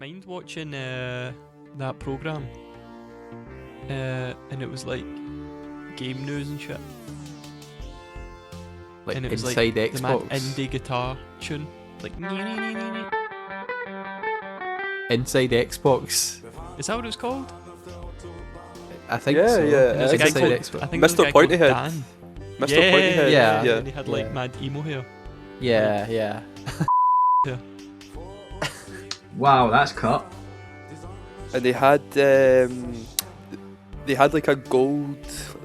Mind watching that program, and it was like game news and shit, Like and it was inside like the mad Xbox. indie guitar tune, like Inside Xbox. is that what it was called? I think Yeah, so. yeah, And there's a I guy think called so. I think there's a Mr. guy called Pointyhead. Dan. Mr. Yeah, Pointyhead. Yeah. and he had like Yeah. mad emo hair. Yeah. Wow, that's cut. And they had like a gold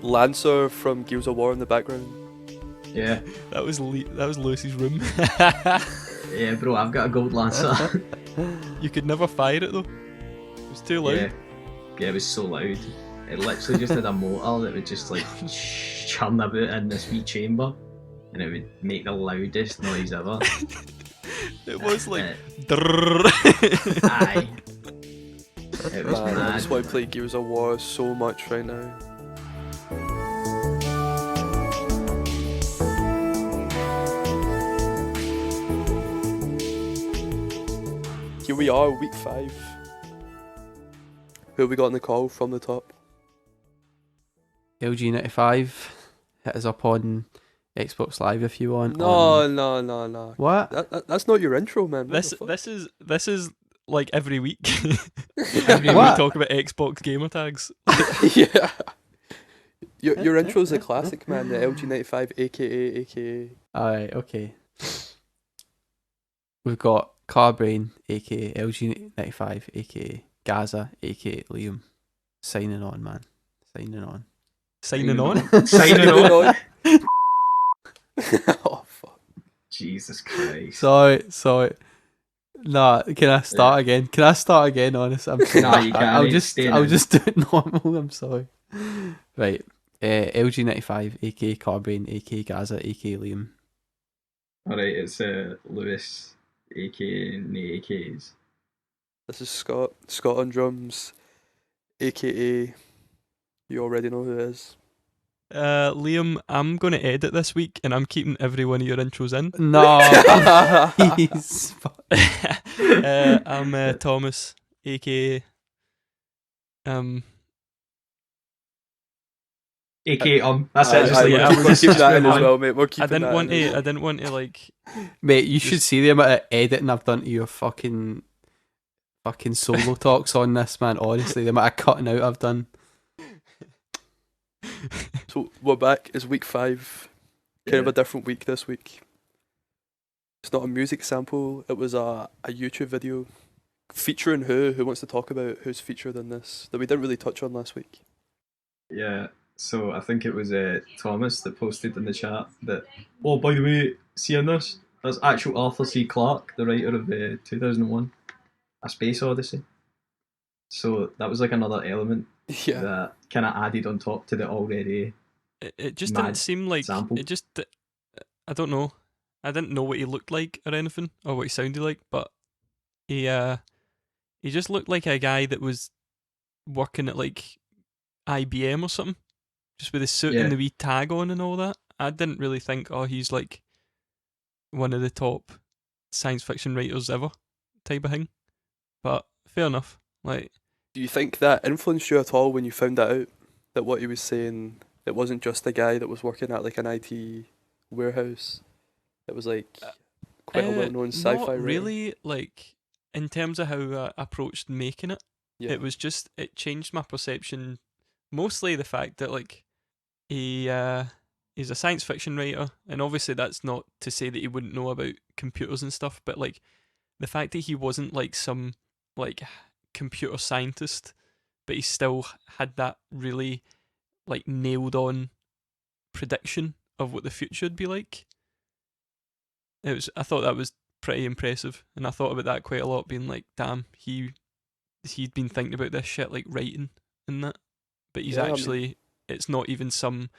Lancer from Gears of War in the background. Yeah. That was Lewis's room. Yeah, bro, I've got a gold lancer. You could never fire it though. It was too loud. Yeah, it was so loud. It literally just had a motor that would just like churn about in this wee chamber, and it would make the loudest noise ever. It was like. Aye. It was Man, I mad. just want to play Gears of War so much right now. Here we are, week 5. Who have we got on the call from the top? LG95. Hit us up on Xbox Live if you want. No. What? That's not your intro, man. What the fuck? This is like every week. Every we What? talk about Xbox gamer tags. Yeah. Your intro's a classic, man. The LG95, aka. Alright, okay. We've got Carbrain, aka LG95, aka Gaza, aka Liam. Signing on, man. Signing on. Signing on. Signing on. Oh fuck. Jesus Christ. Sorry. Nah, can I start again? Honest, I'm sorry. Nah, you can't. I'll It's just staying I'll in. just do it normal. I'm sorry. Right. LG95, aka Carbrain, aka Gaza, aka Liam. Alright, it's Lewis, aka Nay AKs. This is Scott on drums, aka. You already know who it is. Liam, I'm gonna edit this week, and I'm keeping every one of your intros in. No, please. I'm Thomas, aka AK That's Aye, it. Just aye, like, yeah, we're just keeping that in as on. well, mate. We're I keeping didn't that want in as to. well. I didn't want to like. Mate, you should Just- see the amount of editing I've done to your fucking solo talks on this, man. Honestly, the amount of cutting out I've done. So we're back. It's week 5. Kind of a different week this week. It's not a music sample. It was a YouTube video featuring who wants to talk about who's featured in this that we didn't really touch on last week. Yeah, so I think it was Thomas that posted in the chat that, oh, by the way, seeing this, that's actual Arthur C. Clarke, the writer of 2001, A Space Odyssey. So that was like another element Yeah. that kind of added on top to the already. It just Mad didn't seem like sample. it. Just I don't know. I didn't know what he looked like or anything, or what he sounded like, but he just looked like a guy that was working at like IBM or something, just with his suit Yeah. and the wee tag on and all that. I didn't really think, oh, he's like one of the top science fiction writers ever, type of thing. But fair enough. Like, Do you think that influenced you at all when you found that out? That what he was saying, it wasn't just a guy that was working at like an IT warehouse. It was like quite a well-known sci-fi not writer. really. Like, in terms of how I approached making it, Yeah. it was just it changed my perception. Mostly the fact that like he's a science fiction writer, and obviously that's not to say that he wouldn't know about computers and stuff, but like the fact that he wasn't like some like computer scientist, but he still had that really like nailed on prediction of what the future would be like. I thought that was pretty impressive, and I thought about that quite a lot, being like, damn, he'd been thinking about this shit like writing and that, but he's Yeah, I mean- actually it's not even some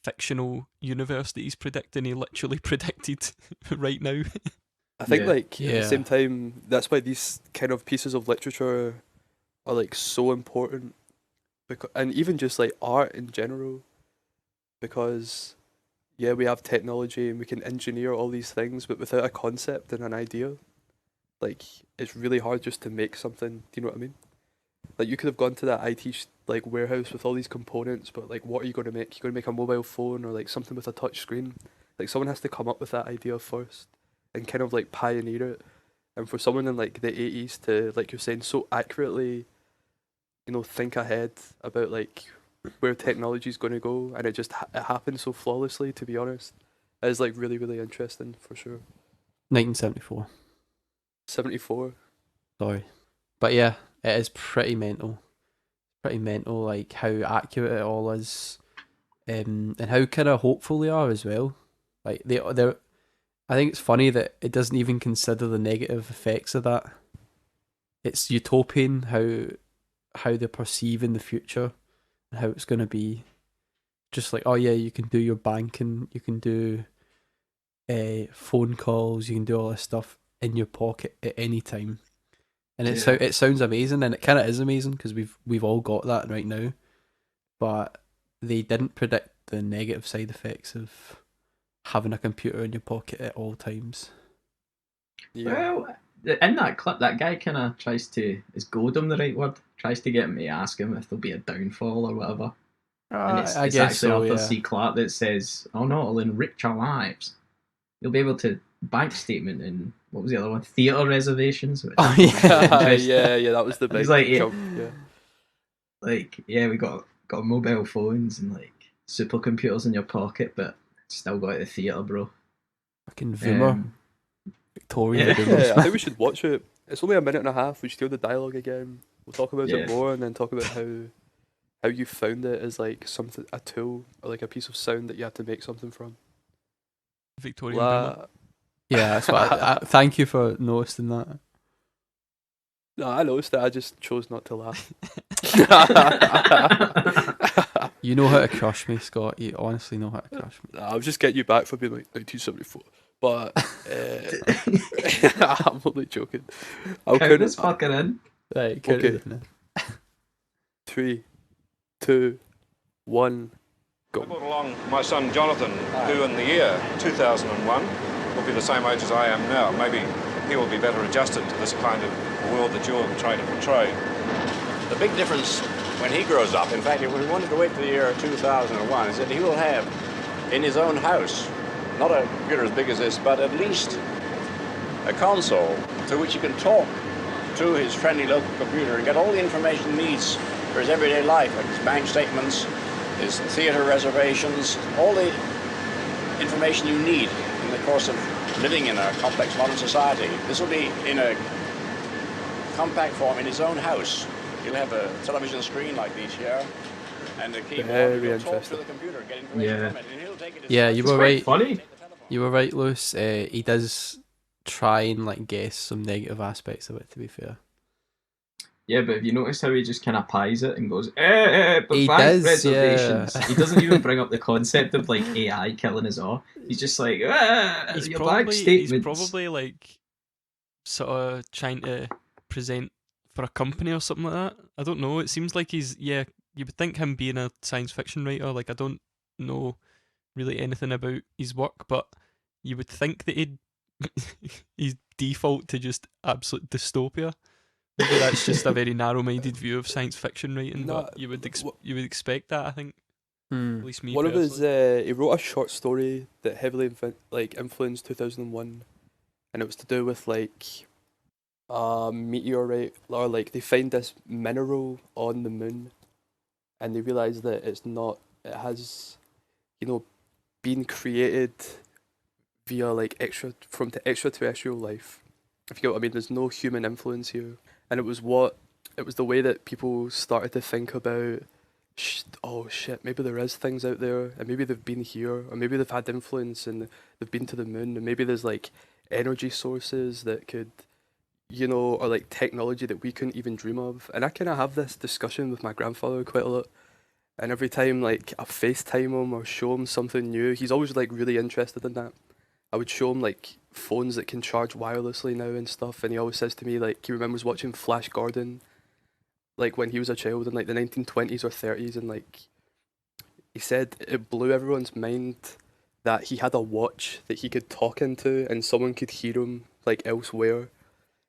fictional universe that he's predicting. He literally predicted right now. I think Yeah. like at Yeah. the same time, that's why these kind of pieces of literature are like so important, and even just like art in general, because yeah, we have technology and we can engineer all these things, but without a concept and an idea, like it's really hard just to make something. Do you know what I mean? Like you could have gone to that like warehouse with all these components, but like what are you going to make? You're going to make a mobile phone or like something with a touch screen. Like someone has to come up with that idea first and kind of like pioneer it. And for someone in like the 80s to, like you're saying, so accurately, think ahead about like where technology is going to go, and it just it happened so flawlessly. To be honest, it is like really really interesting for sure. 1974. 74. Sorry, but yeah, it is pretty mental. Pretty mental, like how accurate it all is, and how kind of hopeful they are as well. Like they're. I think it's funny that it doesn't even consider the negative effects of that. It's utopian how they're perceiving the future and how it's going to be. Just like, oh yeah, you can do your banking, you can do phone calls, you can do all this stuff in your pocket at any time, and it sounds amazing, and it kind of is amazing because we've all got that right now, but they didn't predict the negative side effects of having a computer in your pocket at all times. Yeah. Well, in that clip, that guy kind of tries to, is goadum the right word? Tries to get him to ask him if there'll be a downfall or whatever. And it's I guess actually so, Arthur yeah. C. Clarke that says, oh no, it'll enrich our lives. You'll be able to bank statement and, what was the other one? Theatre reservations. Which Oh, was yeah. interesting. yeah, that was the big He's like, jump. Yeah. Like, yeah, we got mobile phones and like supercomputers in your pocket, but still got to the theatre, bro. Fucking Voomer. Victorian yeah. Boomers. Yeah, I think we should watch it. It's only a minute and a half. We should hear the dialogue again. We'll talk about it more, and then talk about how you found it as like something, a tool or like a piece of sound that you had to make something from. Victorian boomer. Yeah, that's what I thank you for noticing that. No, I noticed that. I just chose not to laugh. You know how to crush me, Scott. You honestly know how to crush me. Nah, I was just getting you back for being like 1974. But I'm only joking. I'll Count this fucking in. Right, Okay. 3, 2, 1, go. I brought along my son Jonathan, who in the year 2001 will be the same age as I am now. Maybe he will be better adjusted to this kind of world that you're trying to portray. The big difference when he grows up, in fact, if we wanted to wait to the year 2001, is that he will have in his own house, not a computer as big as this, but at least a console to which he can talk to his friendly local computer and get all the information he needs for his everyday life, like his bank statements, his theater reservations, all the information you need in the course of living in a complex modern society. This will be in a compact form in his own house. He'll have a television screen like these here, and a keyboard. Very He'll talk to interesting. the computer, get information Yeah. from it, and he'll take it as Yeah, far you as were It's right. quite funny. You were right, Lewis. He does try and like guess some negative aspects of it, to be fair. Yeah, but have you noticed how he just kind of pies it and goes, but He bank does, reservations. yeah. He doesn't even bring up the concept of like AI killing us all. He's just like, your bank He's statements. probably like sort of trying to present for a company or something like that. I don't know. It seems like you would think him being a science fiction writer, like I don't know really anything about his work, but you would think that he'd default to just absolute dystopia. Maybe that's just a very narrow-minded view of science fiction writing, No, but you would expect that, I think. At least me One of his, personally. he wrote a short story that heavily influenced 2001, and it was to do with like a meteorite, or like they find this mineral on the moon, and they realize that it has, been created via like extraterrestrial life. If you get what I mean, there's no human influence here, and it was the way that people started to think about. Oh shit, maybe there is things out there, and maybe they've been here, or maybe they've had influence and they've been to the moon, and maybe there's like energy sources that could, or like technology that we couldn't even dream of. And I kind of have this discussion with my grandfather quite a lot, and every time like I FaceTime him or show him something new, he's always like really interested in that. I would show him like phones that can charge wirelessly now and stuff, and he always says to me like he remembers watching Flash Gordon like when he was a child in like the 1920s or 30s, and like he said it blew everyone's mind that he had a watch that he could talk into and someone could hear him like elsewhere,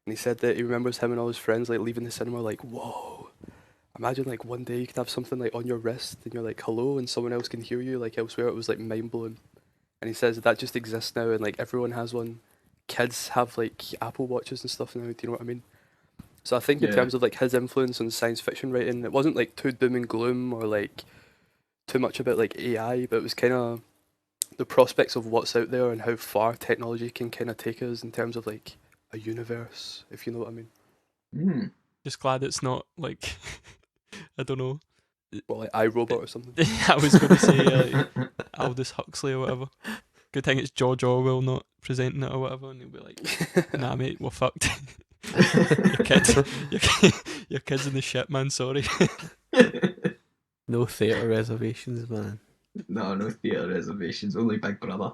and he said that he remembers him and all his friends like leaving the cinema like, whoa. Imagine like one day you could have something like on your wrist and you're like hello and someone else can hear you like elsewhere. It was like mind blowing. And he says that just exists now and like everyone has one. Kids have like Apple Watches and stuff now. Do you know what I mean? So I think in Yeah. terms of like his influence on science fiction writing, it wasn't like too doom and gloom or like too much about like AI, but it was kind of the prospects of what's out there and how far technology can kind of take us in terms of like a universe, if you know what I mean. Mm. Just glad it's not like I don't know. Well, like iRobot or something. I was going to say Aldous Huxley or whatever. Good thing it's George Orwell not presenting it or whatever, and he'll be like, "Nah, mate, we're fucked. your kid, your kid's in the shit, man. Sorry." No theatre reservations, man. No theatre reservations, only Big Brother.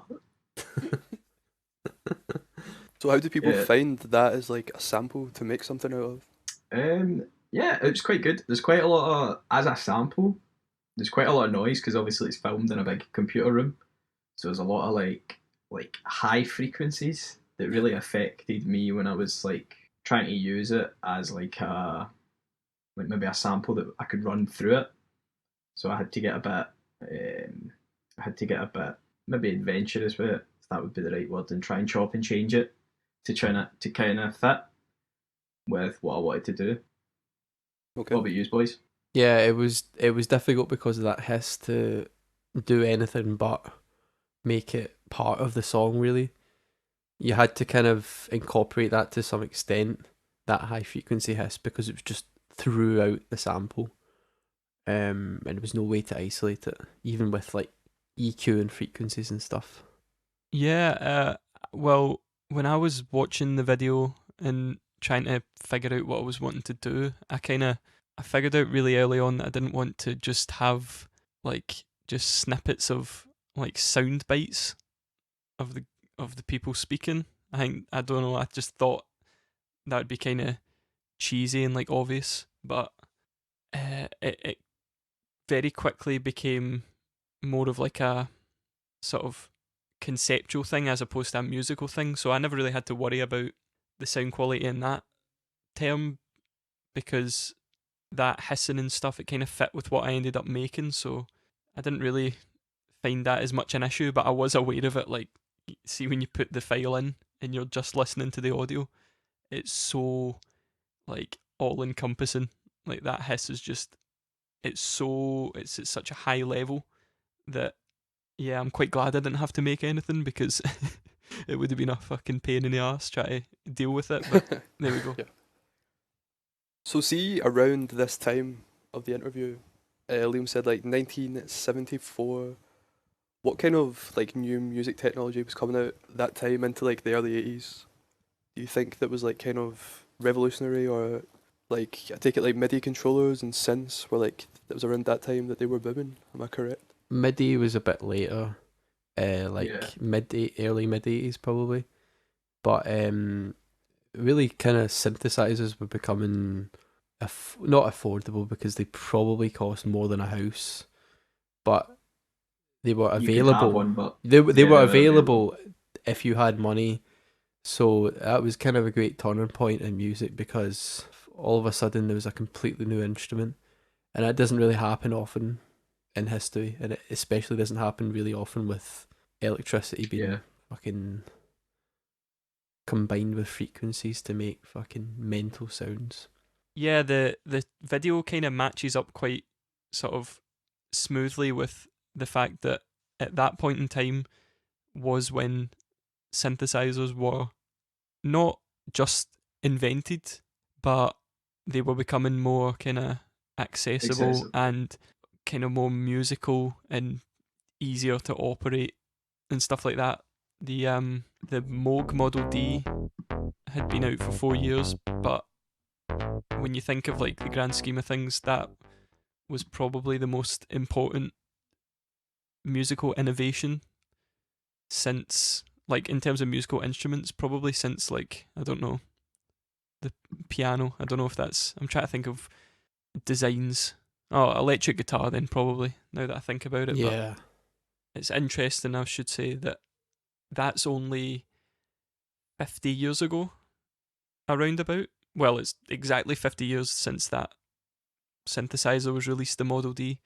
So how do people Yeah. find that as like a sample to make something out of? Yeah, it was quite good. There's quite a lot of, as a sample, there's quite a lot of noise because obviously it's filmed in a big computer room. So there's a lot of like high frequencies that really affected me when I was like trying to use it as like maybe a sample that I could run through it. So I had to get a bit maybe adventurous with it, if that would be the right word, and try and chop and change it to kind of fit with what I wanted to do. Okay. What about you, boys? Yeah, it was difficult because of that hiss to do anything but make it part of the song, really. You had to kind of incorporate that to some extent, that high frequency hiss, because it was just throughout the sample. And there was no way to isolate it, even with like EQ and frequencies and stuff. Yeah. Well, when I was watching the video and trying to figure out what I was wanting to do, I figured out really early on that I didn't want to just have like just snippets of like sound bites of the people speaking. I don't know. I just thought that would be kind of cheesy and like obvious, but it very quickly became more of like a sort of conceptual thing as opposed to a musical thing. So I never really had to worry about the sound quality in that term because that hissing and stuff, it kind of fit with what I ended up making. So I didn't really find that as much an issue, but I was aware of it. Like, see, when you put the file in and you're just listening to the audio, it's so like all encompassing. Like that hiss is just, it's at such a high level that yeah, I'm quite glad I didn't have to make anything because it would have been a fucking pain in the ass trying to deal with it. But there we go. Yeah. So see, around this time of the interview, Liam said like 1974. What kind of like new music technology was coming out that time into like the early 80s? Do you think that was like kind of revolutionary, or like I take it like MIDI controllers and synths were like that was around that time that they were booming? Am I correct? MIDI was a bit later, like Yeah. early mid 80s probably, but really kind of synthesizers were becoming not affordable because they probably cost more than a house, but they were You could have available. one, but They yeah, were they're available if you had money. So that was kind of a great turning point in music because all of a sudden there was a completely new instrument, and that doesn't really happen often in history, and it especially doesn't happen really often with electricity being Yeah. fucking combined with frequencies to make fucking mental sounds. Yeah, the video kind of matches up quite sort of smoothly with the fact that at that point in time was when synthesizers were not just invented, but they were becoming more kind of accessible and kind of more musical and easier to operate and stuff like that. The Moog Model D had been out for 4 years, but when you think of like the grand scheme of things, that was probably the most important musical innovation since, like, in terms of musical instruments, probably since, like, I don't know, the piano. I don't know if that's, I'm trying to think of designs. Oh, electric guitar then, probably, now that I think about it. But Yeah, it's interesting, I should say, that that's only 50 years ago. around about. Well, it's exactly 50 years since that synthesizer was released, the Model D.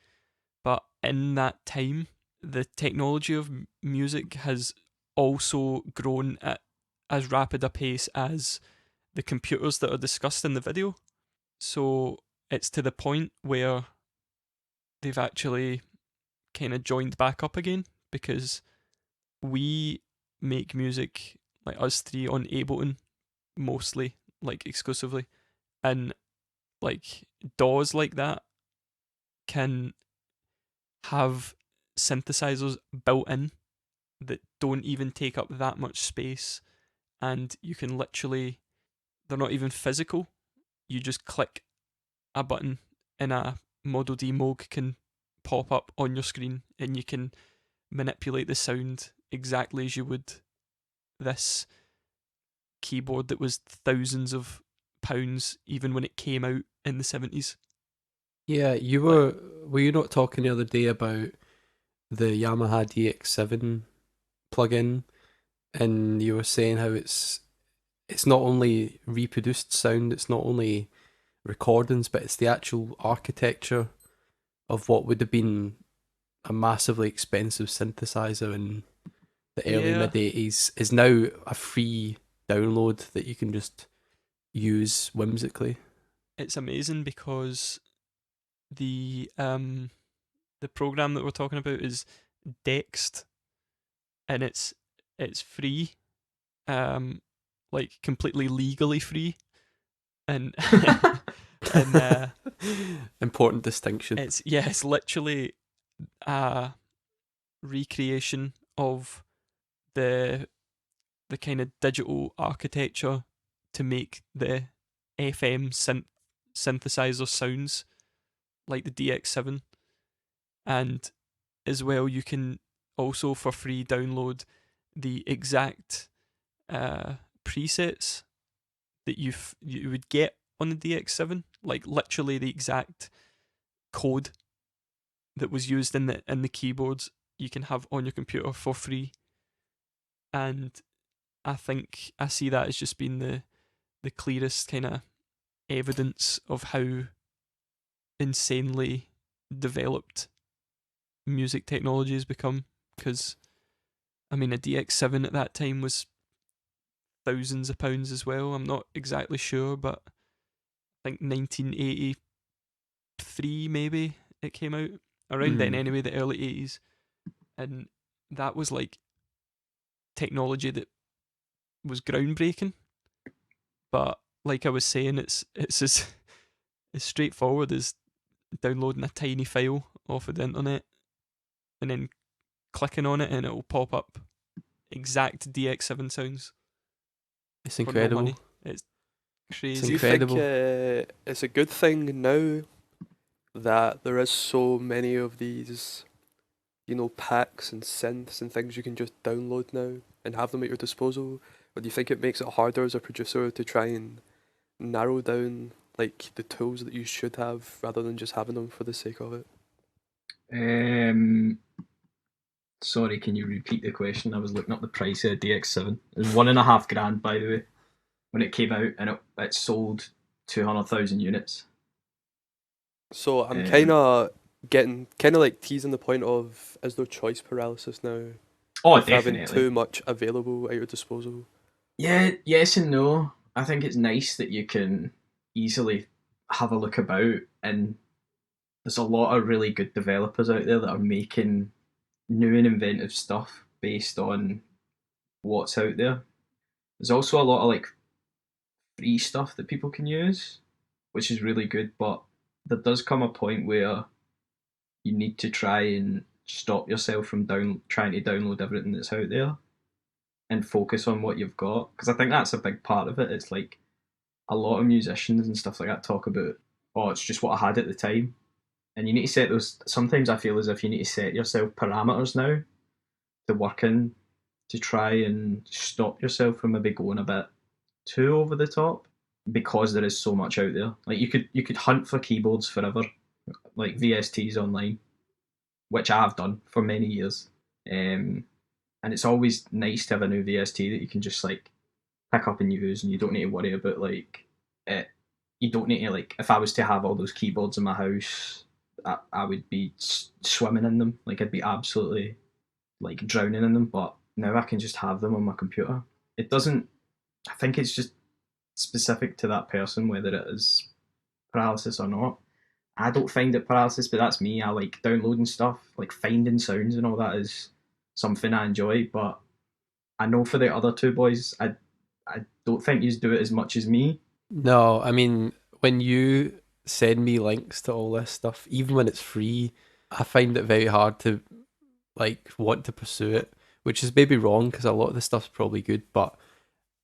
But in that time, the technology of music has also grown at as rapid a pace as the computers that are discussed in the video. So it's to the point where they've actually kind of joined back up again, because we make music, like us three, on Ableton mostly, like exclusively, and like DAWs like that can have synthesizers built in that don't even take up that much space, and you can literally, they're not even physical, you just click a button and a Model D Moog can pop up on your screen, and you can manipulate the sound exactly as you would this keyboard that was thousands of pounds even when it came out in the 70s. Yeah, you were you not talking the other day about the Yamaha DX7 plugin, and you were saying how it's not only reproduced sound, it's not only recordings, but it's the actual architecture of what would have been a massively expensive synthesizer in the early Yeah. mid-80s is now a free download that you can just use whimsically. It's amazing because the program that we're talking about is Dext, and it's free, like completely legally free, and and Important distinction. it's literally a recreation of the kind of digital architecture to make the FM synthesizer sounds like the DX7. And as well, you can also for free download the exact presets that you would get on the DX7, like literally the exact code that was used in the keyboards you can have on your computer for free. And I think I see that as just being the clearest kind of evidence of how insanely developed music technology has become. Because I mean, a DX7 at that time was thousands of pounds as well. I'm not exactly sure, but I think 1983 maybe it came out, around then anyway, the early 80s, and that was like technology that was groundbreaking. But like I was saying, it's as straightforward as downloading a tiny file off of the internet and then clicking on it, and it'll pop up exact DX7 sounds. It's for no incredible. money. It's crazy. Do you incredible. think it's a good thing now that there is so many of these, packs and synths and things you can just download now and have them at your disposal? Or do you think it makes it harder as a producer to try and narrow down like the tools that you should have rather than just having them for the sake of it? Sorry, can you repeat the question? I was looking up the price of a DX7. It was $1.5 grand, by the way, when it came out, and it sold 200,000 units. So I'm kind of like teasing the point of, is there choice paralysis now? Oh, with definitely. having too much available at your disposal? Yeah, yes and no. I think it's nice that you can easily have a look about, and there's a lot of really good developers out there that are making new and inventive stuff based on what's out there. There's also a lot of like free stuff that people can use, which is really good, but there does come a point where you need to try and stop yourself from trying to download everything that's out there and focus on what you've got, because I think that's a big part of it. It's like a lot of musicians and stuff like that talk about, oh, it's just what I had at the time. And you need to set those, sometimes I feel as if you need to set yourself parameters now to work in, to try and stop yourself from maybe going a bit too over the top, because there is so much out there. Like you could hunt for keyboards forever, like VSTs online, which I have done for many years. And it's always nice to have a new VST that you can just like pick up and use, and you don't need to worry about like it. You don't need to like. If I was to have all those keyboards in my house, I would be swimming in them. Like I'd be absolutely like drowning in them. But now I can just have them on my computer. It doesn't. I think it's just specific to that person whether it is paralysis or not. I don't find it paralysis, but that's me. I like downloading stuff, like finding sounds and all that is something I enjoy. But I know for the other two boys, I don't think you do it as much as me. No, I mean, when you send me links to all this stuff, even when it's free, I find it very hard to like want to pursue it, which is maybe wrong because a lot of the stuff's probably good, but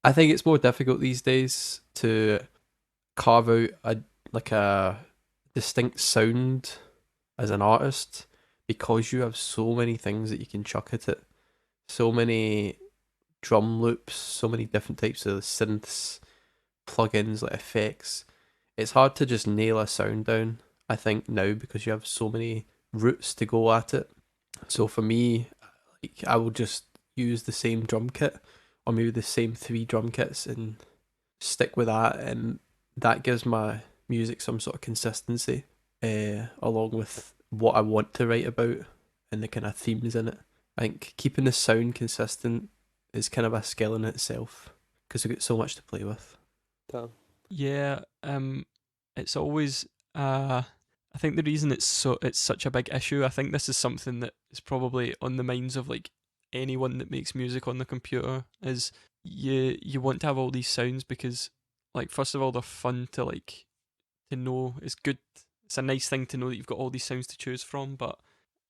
I think it's more difficult these days to carve out a distinct sound as an artist because you have so many things that you can chuck at it. So many drum loops, so many different types of synths, plugins, like effects. It's hard to just nail a sound down, I think, now because you have so many routes to go at it. So for me, like, I will just use the same drum kit or maybe the same 3 drum kits and stick with that, and that gives my music some sort of consistency, along with what I want to write about and the kind of themes in it. I think keeping the sound consistent is kind of a skill in itself because we've got so much to play with. Damn. Yeah, it's always I think the reason it's such a big issue, I think this is something that is probably on the minds of like anyone that makes music on the computer, is you want to have all these sounds because, like, first of all, they're fun to like to know. It's good. It's a nice thing to know that you've got all these sounds to choose from, but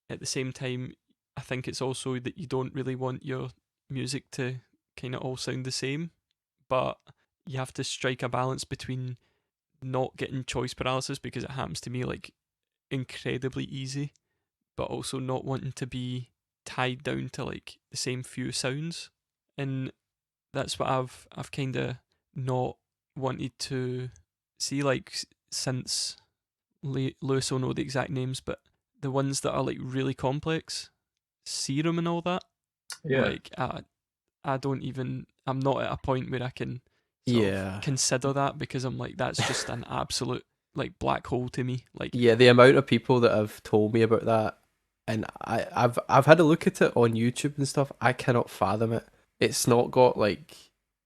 at the same time, I think it's also that you don't really want your music to kind of all sound the same, but you have to strike a balance between not getting choice paralysis because it happens to me like incredibly easy, but also not wanting to be tied down to like the same few sounds. And that's what I've kind of not wanted to see, like, since Lewis will know the exact names, but the ones that are like really complex, Serum and all that, Yeah, like I don't even, I'm not at a point where I can sort Yeah. of consider that because I'm like, that's just an absolute like black hole to me. Like, Yeah, the amount of people that have told me about that, and I've had a look at it on YouTube and stuff. I cannot fathom it. It's not got like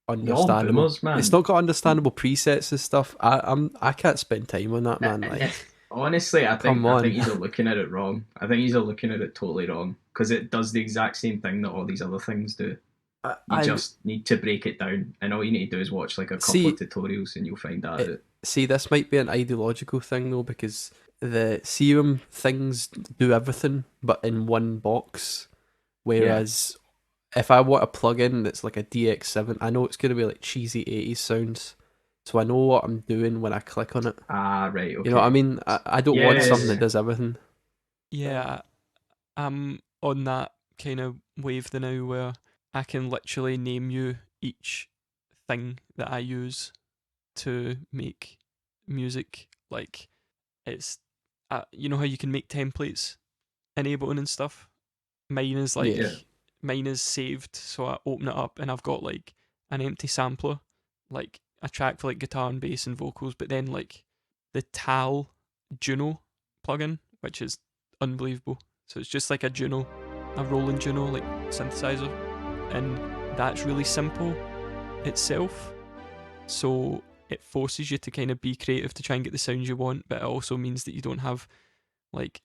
you're all understandable. boomers, man. It's not got understandable presets and stuff. I can't spend time on that, man. Like, Honestly, I Come think on. he's looking at it wrong. I think he's looking at it totally wrong because it does the exact same thing that all these other things do. You just need to break it down, and all you need to do is watch like a couple See, of tutorials, and you'll find that out. see, this might be an ideological thing though, because the Serum things do everything, but in one box. Whereas if I want a plugin that's like a DX7, I know it's going to be like cheesy 80s sounds. So I know what I'm doing when I click on it. Ah, right. Okay. You know what I mean? I don't want something Yes. that does everything. yeah, I'm on that kind of wave the now where I can literally name you each thing that I use to make music. Like, it's you know how you can make templates in Ableton and stuff. Mine is like Yeah. mine is saved, so I open it up and I've got like an empty sampler, like a track for like guitar and bass and vocals, but then like the Tal Juno plugin, which is unbelievable. So it's just like a Juno, a Roland Juno like synthesizer, and that's really simple itself. So it forces you to kind of be creative to try and get the sounds you want, but it also means that you don't have like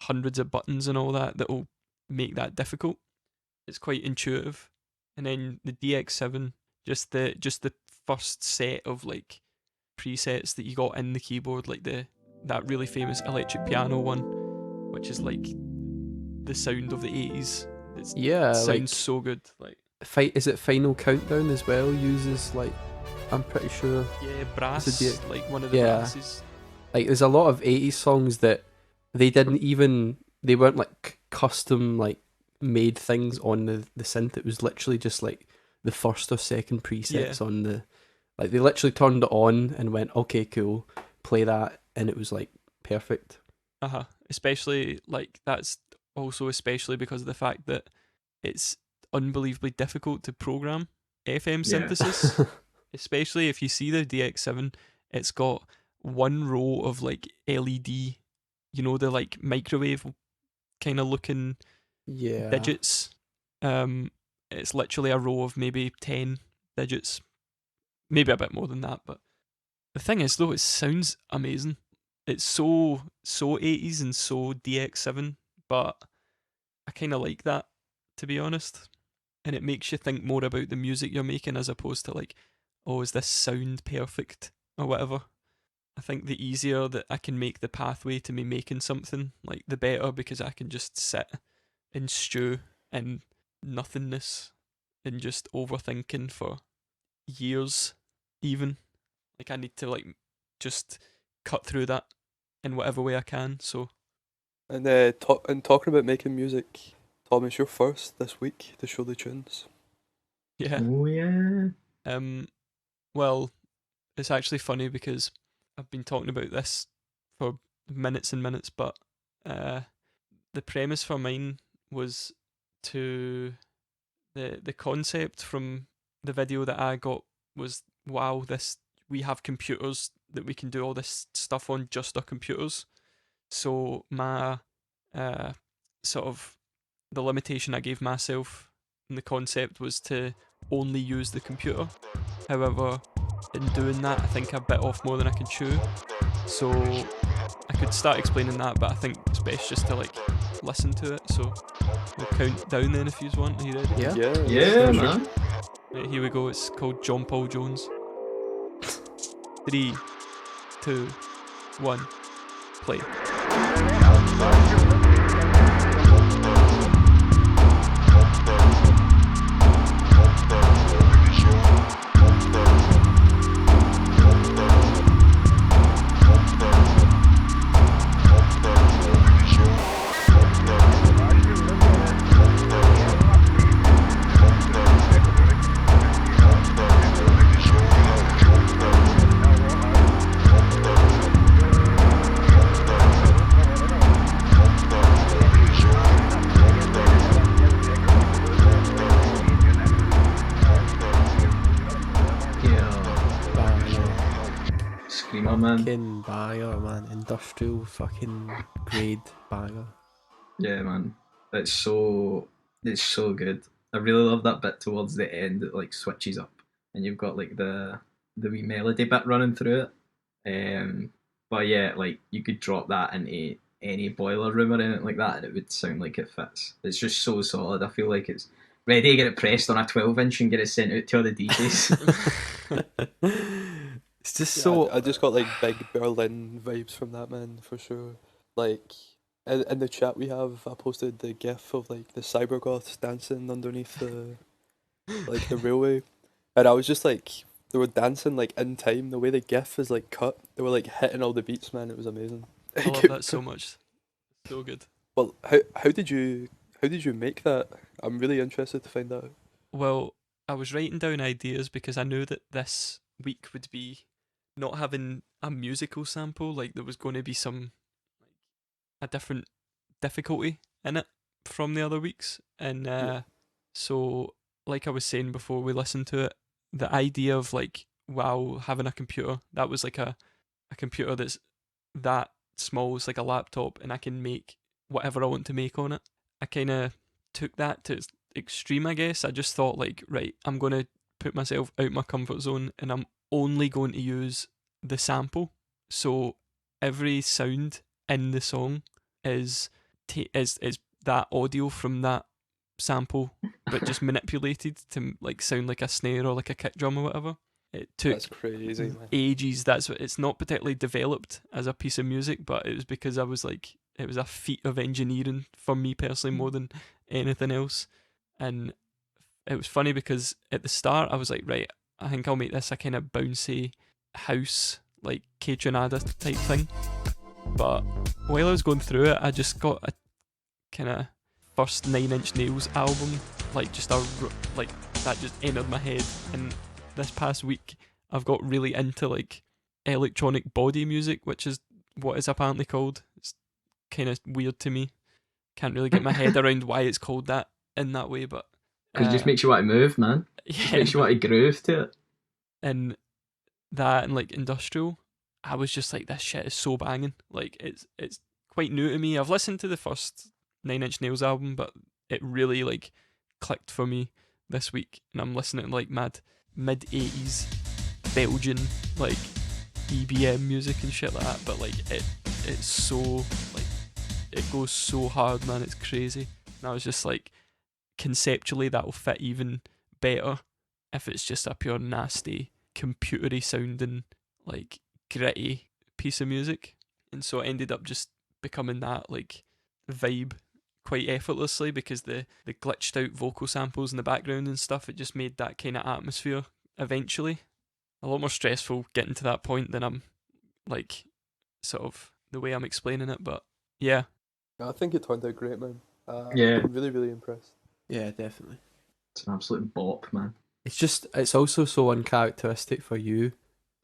hundreds of buttons and all that will make that difficult. It's quite intuitive. And then the DX7, just the first set of like presets that you got in the keyboard, like that really famous electric piano one, which is like the sound of the 80s. Yeah, It like sounds so good. Like, is it Final Countdown as well? Uses like, I'm pretty sure. yeah, brass, It's like one of the Yeah. brasses. Like there's a lot of 80s songs that they weren't like custom like made things on the synth. It was literally just like the first or second presets on the, like they literally turned it on and went, okay, cool, play that, and it was like perfect. Especially like that's also especially because of the fact that it's unbelievably difficult to program. FM Yeah. synthesis, especially if you see the DX7, it's got one row of like LED, you know, the like microwave kind of looking Yeah. digits. It's literally a row of maybe 10 digits, maybe a bit more than that. But the thing is, though, it sounds amazing. It's so 80s and so DX7, but I kind of like that, to be honest. And it makes you think more about the music you're making as opposed to like, oh, is this sound perfect or whatever. I think the easier that I can make the pathway to me making something, like the better, because I can just sit and stew in nothingness and just overthinking for years, even. Like I need to like just cut through that in whatever way I can. So And talking about making music, Thomas, you're first this week to show the tunes. yeah. Oh yeah. Well, it's actually funny because I've been talking about this for minutes and minutes, but the premise for mine was to the concept from the video that I got was, wow, this, we have computers that we can do all this stuff on, just our computers. So my sort of the limitation I gave myself in the concept was to only use the computer. However, in doing that, I think I bit off more than I could chew. So I could start explaining that, but I think it's best just to like listen to it. So we'll count down then if you want. Are you ready? Yeah. Yeah, sure. man. Right, here we go. It's called John Paul Jones. 3, 2, 1, play. Screamer, man. Fucking banger, man. Industrial fucking grade banger. Yeah, man. It's so good. I really love that bit towards the end that like switches up and you've got like the wee melody bit running through it. But yeah, like you could drop that into any boiler room or anything like that and it would sound like it fits. It's just so solid. I feel like it's ready to get it pressed on a 12-inch and get it sent out to all the DJs. It's just Yeah, so. I just got like big Berlin vibes from that, man, for sure. Like in the chat we have, I posted the gif of like the cybergoths dancing underneath the like the railway, and I was just like, they were dancing like in time. The way the gif is like cut, they were like hitting all the beats, man. It was amazing. I love that so much. So good. Well, how did you make that? I'm really interested to find out. Well, I was writing down ideas because I knew that this week would be not having a musical sample, like there was going to be a different difficulty in it from the other weeks. And so, like I was saying before we listened to it, the idea of like, wow, having a computer, that was like a computer that's that small, it's like a laptop, and I can make whatever I want to make on it. I kind of took that to its extreme, I guess. I just thought like, right, I'm going to put myself out my comfort zone and I'm only going to use the sample. So every sound in the song is that audio from that sample, but just manipulated to like sound like a snare or like a kick drum or whatever. It took That's crazy, man. ages. It's not particularly developed as a piece of music, but it was because I was like, it was a feat of engineering for me personally more than anything else. And it was funny because at the start I was like, right, I think I'll make this a kind of bouncy house, like K-Tronada type thing. But while I was going through it, I just got a kind of first 9 Inch Nails album, like like that just entered my head. And this past week, I've got really into like electronic body music, which is what it's apparently called. It's kind of weird to me. Can't really get my head around why it's called that in that way, but Because it just makes you want to move, man. Just makes you want to groove to it. And that and like industrial, I was just like, this shit is so banging. Like it's quite new to me. I've listened to the first Nine Inch Nails album, but it really like clicked for me this week, and I'm listening to like mid 80s Belgian like EBM music and shit like that. But like it's so like it goes so hard, man. It's crazy. And I was just like, conceptually that'll fit even better if it's just a pure nasty computery sounding like gritty piece of music. And so it ended up just becoming that like vibe quite effortlessly, because the glitched out vocal samples in the background and stuff, it just made that kind of atmosphere eventually. A lot more stressful getting to that point than I'm like sort of the way I'm explaining it, but yeah. I think it turned out great, man. Yeah. I'm really, really impressed. Yeah, definitely. It's an absolute bop, man. It's also so uncharacteristic for you.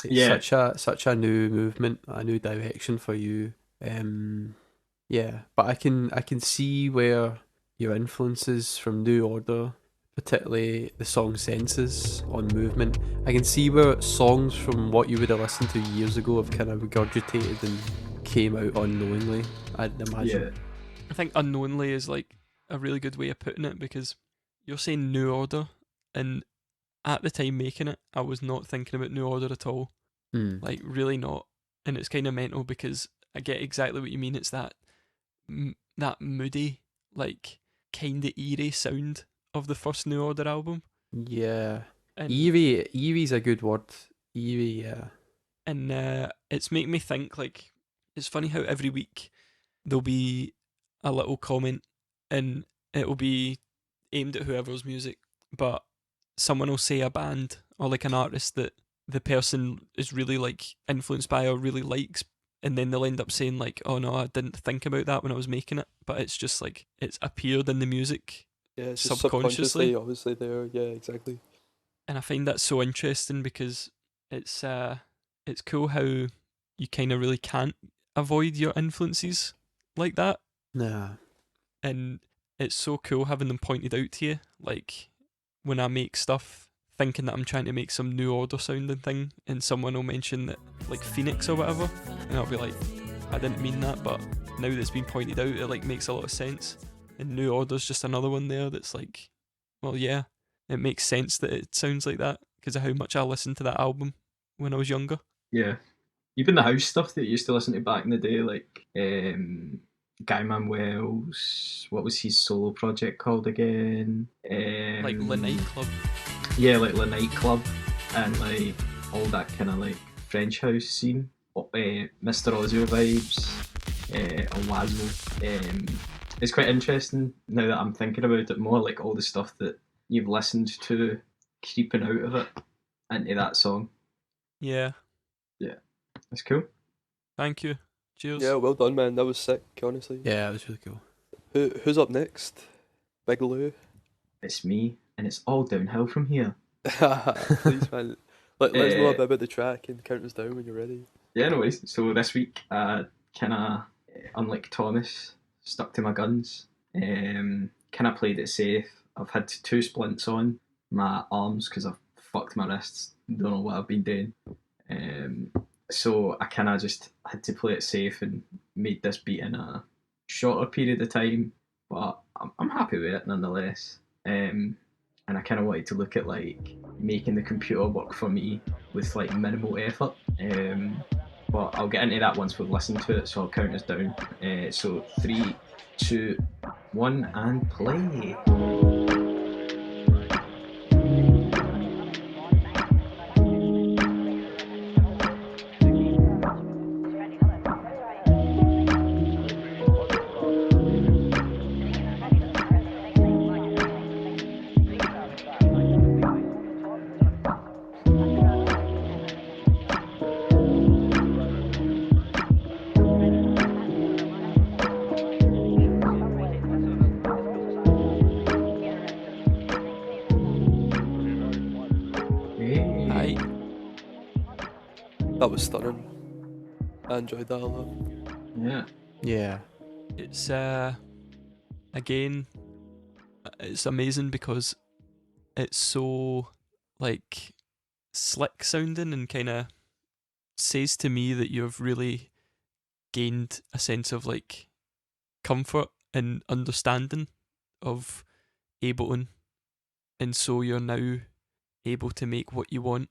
It's such a new movement, a new direction for you. Yeah, but I can see where your influences from New Order, particularly the song Senses on Movement, I can see where songs from what you would have listened to years ago have kind of regurgitated and came out unknowingly, I'd imagine. Yeah. I think unknowingly is like a really good way of putting it, because you're saying New Order, and at the time making it, I was not thinking about New Order at all. Like, really not. And it's kind of mental, because I get exactly what you mean. It's that that moody, like, kind of eerie sound of the first New Order album. Yeah. And, Eerie's a good word. Eerie, yeah. And it's making me think, like, it's funny how every week there'll be a little comment and it'll be aimed at whoever's music, but someone will say a band or like an artist that the person is really like influenced by or really likes, and then they'll end up saying like, oh no, I didn't think about that when I was making it, but it's just like it's appeared in the music. Yeah, it's just subconsciously. obviously there. Yeah, exactly. And I find that so interesting, because it's cool how you kind of really can't avoid your influences like that. Nah. And it's so cool having them pointed out to you. Like when I make stuff thinking that I'm trying to make some New Order sounding thing, and someone will mention that like Phoenix or whatever, and I'll be like, I didn't mean that, but now that it's been pointed out, it like makes a lot of sense. And New Order's just another one there that's like, well, yeah, it makes sense that it sounds like that because of how much I listened to that album when I was younger. Yeah. Even the house stuff that you used to listen to back in the day, like Guy Manuel's, what was his solo project called again? Like Le Nightclub. Yeah, like Le Nightclub, and like all that kind of like French house scene. Mr. Ozio vibes, Owazo. It's quite interesting now that I'm thinking about it more, like all the stuff that you've listened to creeping out of it into that song. Yeah. Yeah, that's cool. Thank you. Cheers. Yeah, well done, man. That was sick, honestly. Yeah, it was really cool. Who's up next? Big Lou. It's me, and it's all downhill from here. Please, man. Let's know a bit about the track and count us down when you're ready. Yeah, no worries. So this week, kind of, unlike Thomas, stuck to my guns. Kind of played it safe. I've had 2 splints on my arms because I've fucked my wrists. Don't know what I've been doing. So I kind of just had to play it safe and made this beat in a shorter period of time, but I'm happy with it nonetheless. And I kind of wanted to look at like making the computer work for me with like minimal effort. But I'll get into that once we've listened to it, so I'll count us down. So 3, 2, 1, and play. That was stunning. I enjoyed that a lot. Yeah. Yeah. It's again, it's amazing because it's so like slick sounding and kind of says to me that you've really gained a sense of like comfort and understanding of Ableton, and so you're now able to make what you want,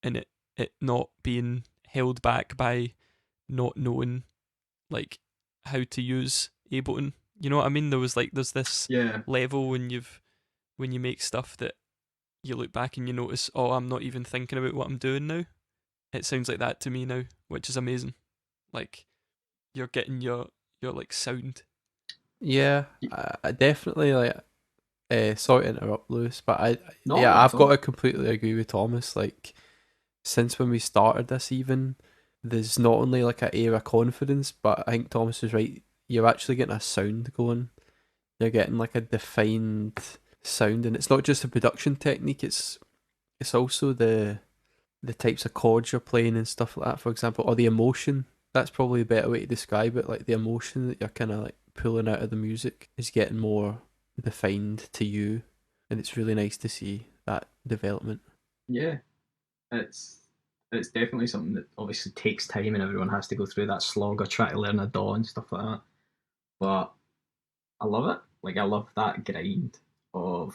and it not being held back by not knowing like how to use Ableton. You know what I mean? There's this Yeah. level when you make stuff that you look back and you notice, oh, I'm not even thinking about what I'm doing now. It sounds like that to me now, which is amazing. Like you're getting your like sound. Yeah, I definitely like. Sorry to interrupt, Lewis, but No, yeah, not I've at got all. to completely agree with Thomas. Like, since when we started this, even there's not only like a air of confidence, but I think Thomas is right. You're actually getting a sound going. You're getting like a defined sound, and it's not just a production technique. It's also the types of chords you're playing and stuff like that. For example, or the emotion. That's probably a better way to describe it. Like the emotion that you're kind of like pulling out of the music is getting more defined to you, and it's really nice to see that development. Yeah, it's definitely something that obviously takes time, and everyone has to go through that slog of trying to learn a DAW and stuff like that. But I love it. Like I love that grind of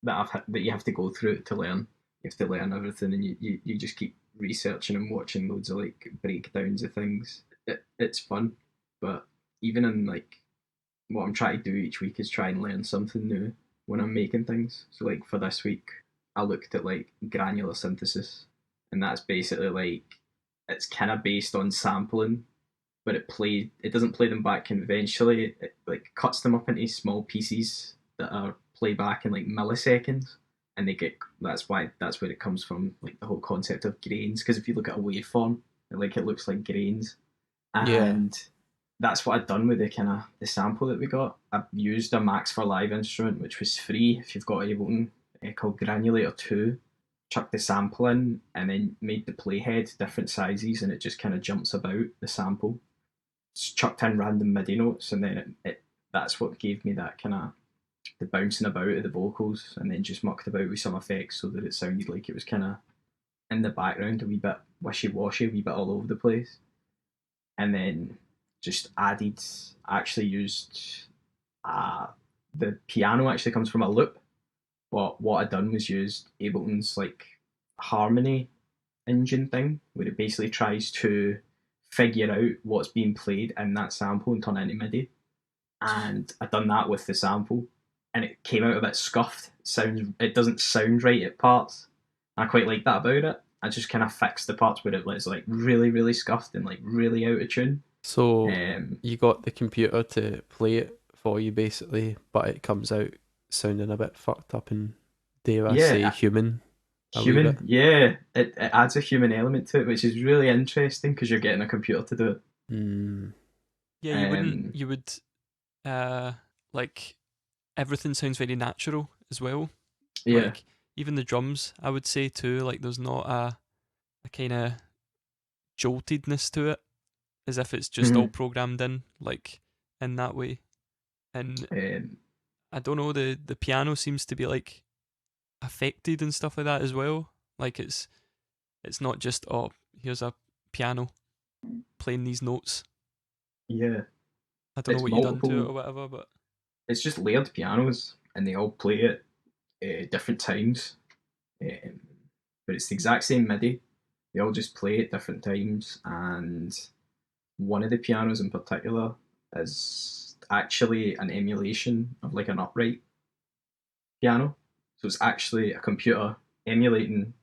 that you have to go through to learn. You have to learn everything, and you just keep researching and watching loads of like breakdowns of things. It's fun, but even in like what I'm trying to do each week is try and learn something new when I'm making things. So like for this week, I looked at like granular synthesis, and that's basically like it's kind of based on sampling, but it doesn't play them back conventionally. It like cuts them up into small pieces that are playback in like milliseconds, and they get that's where it comes from, like the whole concept of grains. Because if you look at a waveform, it looks like grains, Yeah. and that's what I'd done with the kind of the sample that we got. I used a Max for Live instrument, which was free if you've got Ableton, called Granulator 2. Chucked the sample in and then made the playhead different sizes, and it just kind of jumps about the sample. Just chucked in random MIDI notes, and then it that's what gave me that kind of the bouncing about of the vocals, and then just mucked about with some effects so that it sounded like it was kind of in the background, a wee bit wishy washy, a wee bit all over the place, and then just added. Actually used the piano actually comes from a loop, but what I'd done was used Ableton's like harmony engine thing, where it basically tries to figure out what's being played in that sample and turn it into MIDI. And I'd done that with the sample, and it came out a bit scuffed. It doesn't sound right at parts. I quite like that about it. I just kind of fixed the parts where it was like really, really scuffed and like really out of tune. So Um, you got the computer to play it for you basically, but it comes out sounding a bit fucked up and, dare I say, yeah, human a wee human. bit. Yeah, it adds a human element to it, which is really interesting because you're getting a computer to do it. Mm. Yeah, Um, you would like everything sounds very natural as well. yeah. Like even the drums, I would say too. Like there's not a kind of joltedness to it, as if it's just all Mhm. programmed in, like in that way. And Um, I don't know, the piano seems to be like affected and stuff like that as well. Like it's not just, oh, here's a piano playing these notes. yeah, I don't know it's what you done to it multiple. or whatever, but It's just layered pianos, and they all play at different times. Um, but it's the exact same MIDI. They all just play at different times, and one of the pianos in particular is actually an emulation of like an upright piano. So it's actually a computer emulating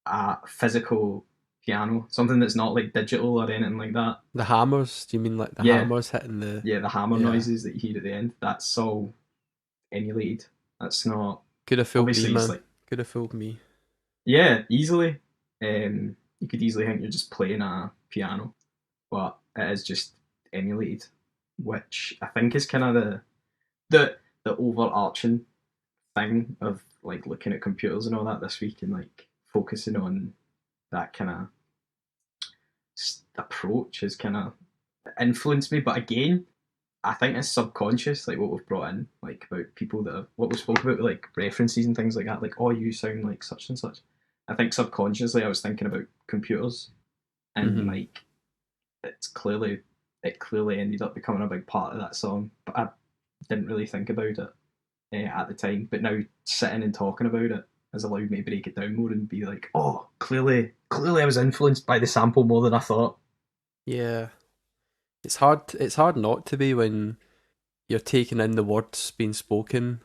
a physical piano, something that's not like digital or anything like that. The hammers, do you mean like the Yeah, hammers hitting the... yeah, the hammer Yeah. noises that you hear at the end, that's all emulated. That's not Could have fooled me, obviously it's man. like Could have fooled me. yeah, easily. You could easily think you're just playing a piano, but it is just emulated, which I think is kind of the overarching thing of like looking at computers and all that this week and like focusing on that kind of approach has kind of influenced me. But again, I think it's subconscious, like what we've brought in, like about people that have, what we spoke about, like references and things like that, like, oh, you sound like such and such. I think subconsciously I was thinking about computers, and Mhm. like it clearly ended up becoming a big part of that song, but I didn't really think about it at the time. But now sitting and talking about it has allowed me to break it down more and be like, oh, clearly I was influenced by the sample more than I thought. Yeah. It's hard. It's hard not to be when you're taking in the words being spoken,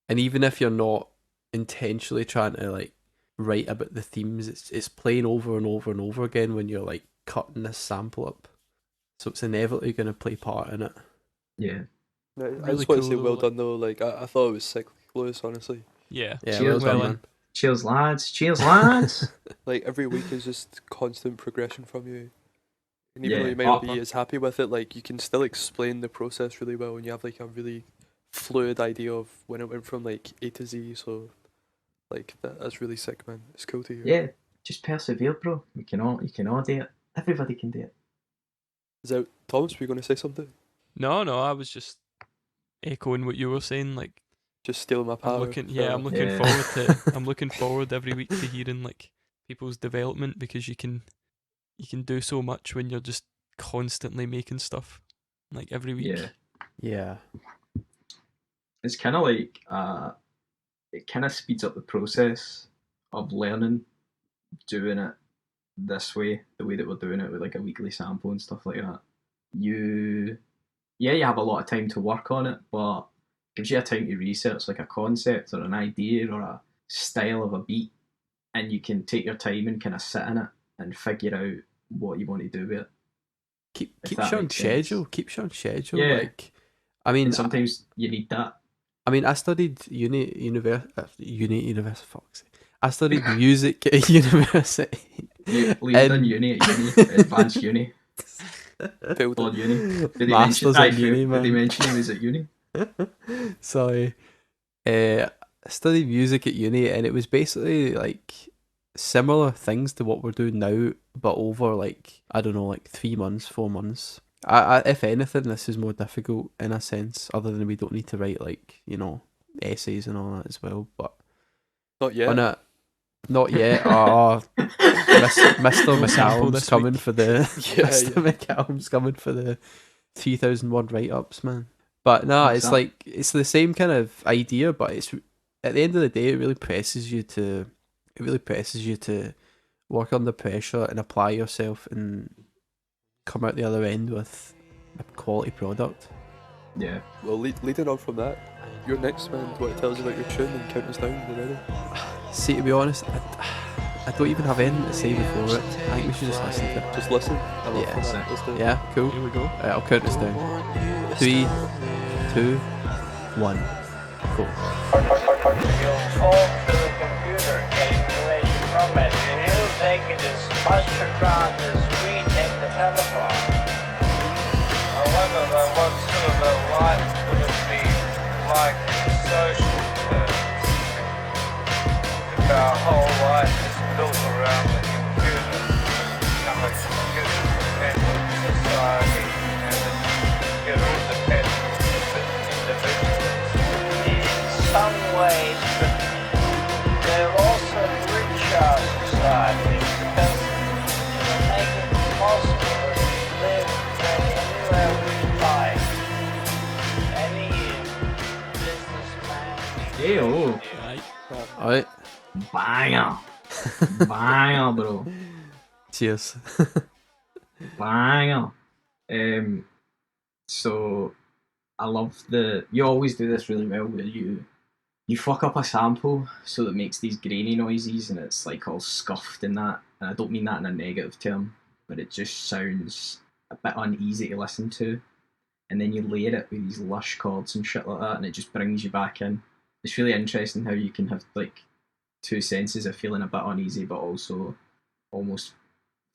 and even if you're not intentionally trying to like write about the themes, it's playing over and over and over again when you're like cutting this sample up. So it's inevitably going to play part in it. Yeah. I Really just want to cool say though, well like- done though. Like I thought it was sick, Lewis. Honestly, Yeah. Yeah, Cheers, well done, well man. Cheers, lads. Cheers, lads. like every week is just constant progression from you. And even Yeah, though you might not proper. be as happy with it, like you can still explain the process really well, and you have like a really fluid idea of when it went from like A to Z. So, like that's really sick, man. It's cool to hear. Yeah, just persevere, bro. You can all do it. Everybody can do it. Is that Thomas? Were you gonna say something? No, I was just echoing what you were saying. Like Just stealing my I'm power. looking, Fair yeah, I'm enough. looking Yeah. forward to. I'm looking forward every week to hearing like people's development, because you can do so much when you're just constantly making stuff, like every week. Yeah, Yeah. it's kind of like it kind of speeds up the process of learning, doing it this way, the way that we're doing it with like a weekly sample and stuff like that. You have a lot of time to work on it, but it gives you a time to research like a concept or an idea or a style of a beat, and you can take your time and kind of sit in it and figure out what you want to do with it. If Keeps that you on makes sense. schedule. Keeps you on schedule. Yeah. Like, I mean, And sometimes you need that. I studied fuck's sake. I studied music at university. Liam done uni at uni, advanced uni, Failed odd it. uni. Did they Masters mention? in uni, Did they man. mention he was at uni? Sorry. I studied music at uni, and it was basically like similar things to what we're doing now, but over like, I don't know, like 3 months, 4 months. If anything, this is more difficult in a sense, other than we don't need to write like, essays and all that as well. But Not yet. on it, not yet. Mr. No sample McCallum's this coming week. for the Yeah, Mr. McCallum's coming for the 3001 write-ups, man. But no, What's it's that? like it's the same kind of idea, but it's at the end of the day, it really presses you to work under pressure and apply yourself and come out the other end with a quality product. Yeah. Well, leading on from that, your next man, what it tells you about your tune and count us down when you're ready. See, to be honest, I don't even have anything to say before it. I think we should just listen to it. Just listen. I love Yeah. that. Let's do it. Yeah, cool. Here we go. Right, I'll count us down. 3, 2, 1, go. You'll talk to the computer, get information from it, and he'll take it as much across as we take the telephone. I wonder though what sort of a life would it be like in social terms if our whole life is built around the computer, become a computer-dependent society and a computer-dependent individuals. In some ways, but they're also rich our society because they make it possible that we live anywhere we like. Any businessman. Hey, oh. Right. Alright, Banger. Banger, bro. cheers. Banger. So I love you always do this really well where you fuck up a sample so it makes these grainy noises and it's like all scuffed and that. And I don't mean that in a negative term, but it just sounds a bit uneasy to listen to. And then you layer it with these lush chords and shit like that, and it just brings you back in. It's really interesting how you can have like two senses of feeling a bit uneasy, but also almost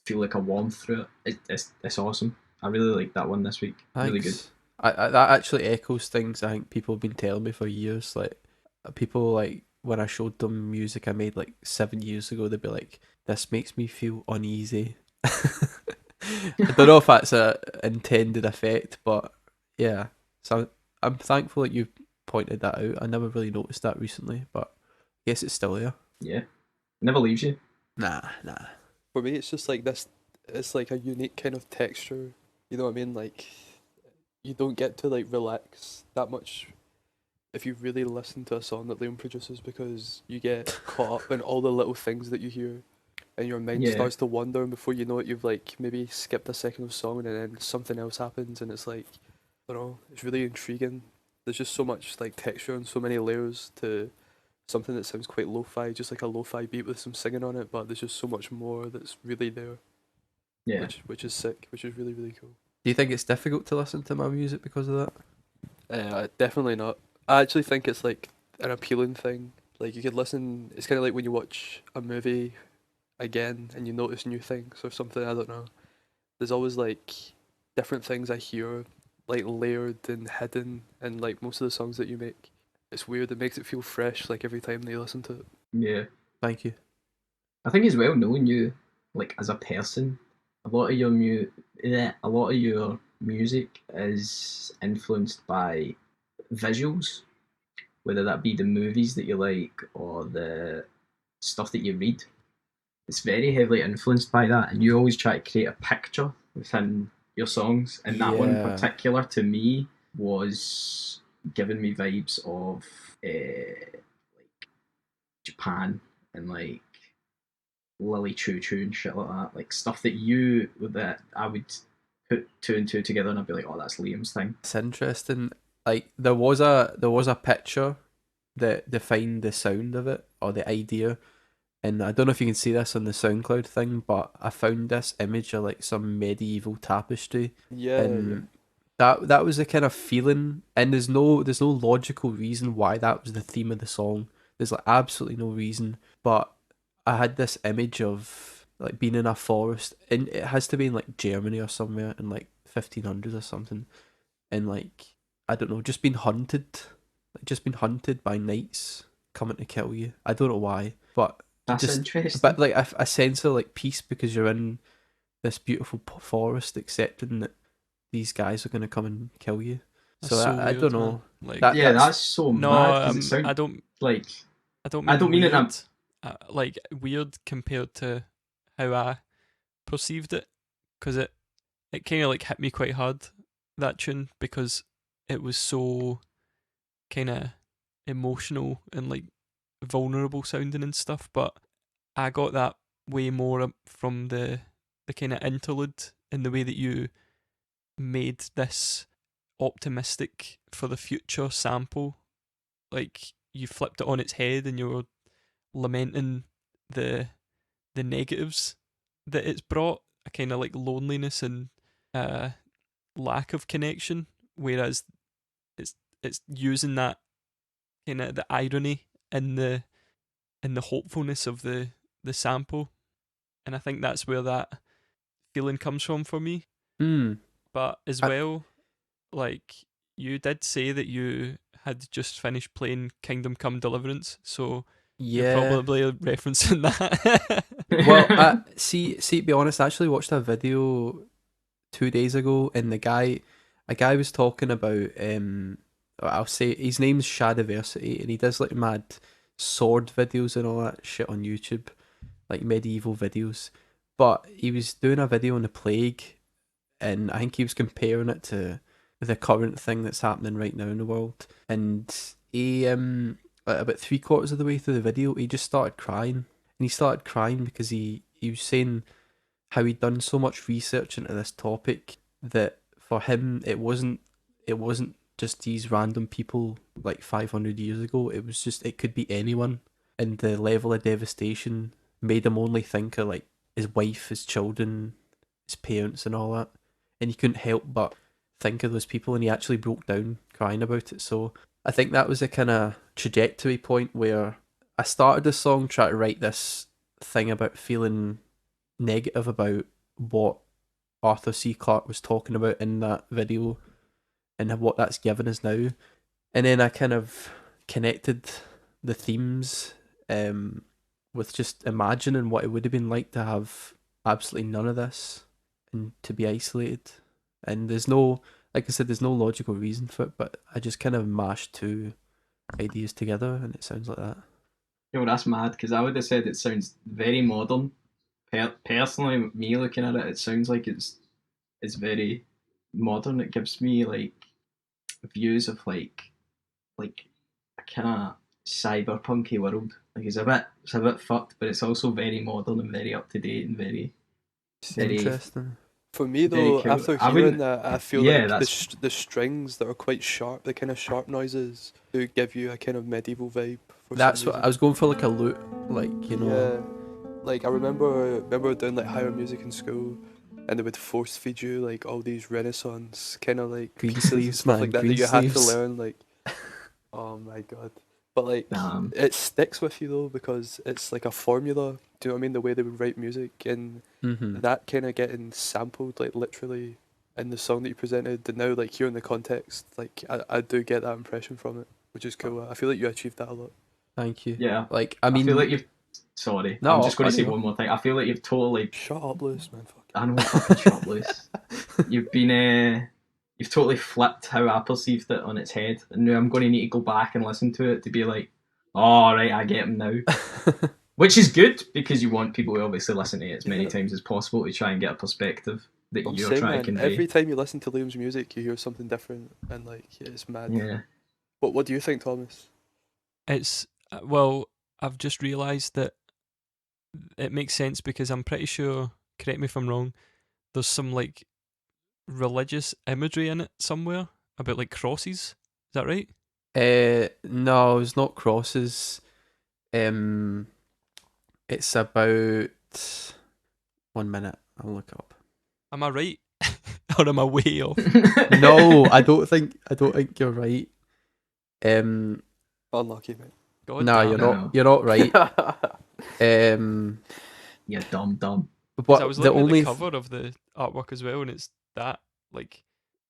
feel like a warmth through it. It's awesome. I really like that one this week. Really good. Thanks. I that actually echoes things I think people have been telling me for years. Like, people, like, when I showed them music I made like 7 years ago, they'd be like, "This makes me feel uneasy." I don't know if that's a intended effect, but Yeah. So I'm thankful that you pointed that out. I never really noticed that recently, but I guess it's still there. Yeah, never leaves you. Nah. For me, it's just like this. It's like a unique kind of texture. You know what I mean? Like you don't get to like relax that much if you really listen to a song that Liam produces, because you get caught up in all the little things that you hear, and your mind Yeah. starts to wander, and before you know it, you've like maybe skipped a second of song, and then something else happens, and it's like, I don't know, it's really intriguing. There's just so much like texture and so many layers to something that sounds quite lo-fi, just like a lo-fi beat with some singing on it, but there's just so much more that's really there, Yeah. which is sick, which is really really cool. Do you think it's difficult to listen to my music because of that? Definitely not. I actually think it's like an appealing thing. Like you could listen. It's kind of like when you watch a movie again and you notice new things or something. I don't know. There's always like different things I hear, like layered and hidden, and like most of the songs that you make. It's weird. It makes it feel fresh. Like every time they listen to it. Yeah. Thank you. I think as well, knowing you like as a person, a lot of your music is influenced by visuals, whether that be the movies that you like or the stuff that you read. It's very heavily influenced by that, and you always try to create a picture within your songs. And that one in Yeah. particular, to me, was giving me vibes of like Japan and like Lily Choo Choo and shit like that, like stuff that I would put two and two together, and I'd be like, oh, that's Liam's thing. It's interesting. Like there was a picture that defined the sound of it or the idea. And I don't know if you can see this on the SoundCloud thing, but I found this image of like some medieval tapestry, Yeah. and that was the kind of feeling. And there's no logical reason why that was the theme of the song. There's like absolutely no reason, but I had this image of like being in a forest, and it has to be in like Germany or somewhere in like 1500s or something, and like I don't know, just been hunted by knights coming to kill you. I don't know why, but That's just interesting. but like a sense of like peace because you're in this beautiful forest, accepting that these guys are gonna come and kill you. That's So so I weird, don't man. know. Like, That's so no, mad because it sounds I don't like I don't I mean don't mean it in a- weird. Like weird compared to how I perceived it, because it kind of like hit me quite hard, that tune, because it was so kind of emotional and like vulnerable sounding and stuff. But I got that way more from the kind of interlude and the way that you made this optimistic for the future sample. Like you flipped it on its head and you were lamenting the negatives that it's brought, a kind of like loneliness and lack of connection, whereas it's using that kind of the irony and the hopefulness of the sample, and I think that's where that feeling comes from for me. Hmm. But as I- well, like you did say that you had just finished playing Kingdom Come Deliverance, so you're Yeah. probably referencing that. Well, see, to be honest, I actually watched a video 2 days ago, and a guy was talking about I'll say his name's Shadiversity, and he does like mad sword videos and all that shit on YouTube, like medieval videos. But he was doing a video on the plague, and I think he was comparing it to the current thing that's happening right now in the world. And he like about 3/4 of the way through the video, he just started crying, and he started crying because he was saying how he'd done so much research into this topic that for him it wasn't just these random people like 500 years ago. It was just, it could be anyone, and the level of devastation made him only think of like his wife, his children, his parents and all that, and he couldn't help but think of those people, and he actually broke down crying about it. So I think that was a kind of trajectory point where I started the song trying to write this thing about feeling negative about what Arthur C. Clarke was talking about in that video and what that's given us now. And then I kind of connected the themes with just imagining what it would have been like to have absolutely none of this and to be isolated. And there's no, like I said, there's no logical reason for it, but I just kind of mashed two ideas together, and it sounds like that. Yo, that's mad, because I would have said it sounds very modern. Personally, me looking at it, it sounds like it's very modern. It gives me like views of like a kind of cyberpunky world. Like it's a bit fucked, but it's also very modern and very up to date and very Interesting. For me very though, cool. after I hearing wouldn't. that, I feel Yeah, like that's the strings that are quite sharp, the kind of sharp noises, do give you a kind of medieval vibe. For That's some what reason. I was going for, like a lute, like Yeah, like I remember doing like higher music in school, and they would force feed you like all these Renaissance kind of like green pieces and sleeves, stuff man, like that green you had to sleeves. learn. Like, oh my god! But like, damn. it sticks with you though because it's like a formula. Do you know what I mean? The way they would write music and that kind of getting sampled like literally in the song that you presented, and now like hearing the context, like I do get that impression from it, which is cool. I feel like you achieved that a lot. Thank you. Yeah, Like, I I feel like mean, you've. Sorry, I'm no, just going I to say don't one more thing. I feel like you've totally. Shut up, Lewis, man. Fuck. I know, fucking shut loose. You've been. You've totally flipped how I perceived it on its head, and now I'm going to need to go back and listen to it to be like, oh right, I get him now. Which is good because you want people to obviously listen to it as many times as possible to try and get a perspective that I'm you're saying, trying man, to convey. every time you listen to Liam's music, you hear something different, and like it's mad. Yeah. What do you think, Thomas? It's well, I've just realised that it makes sense because I'm pretty sure. Correct me if I'm wrong. There's some like religious imagery in it somewhere about like crosses. Is that right? no, it's not crosses. It's about 1 minute. I'll look it up. Am I right? Or am I way off? No, I don't think you're right. Unlucky, mate. God No, damn. you're No. not. You're not right. Yeah, dumb. 'Cause I But was the looking only at the cover of the artwork as well, and it's that like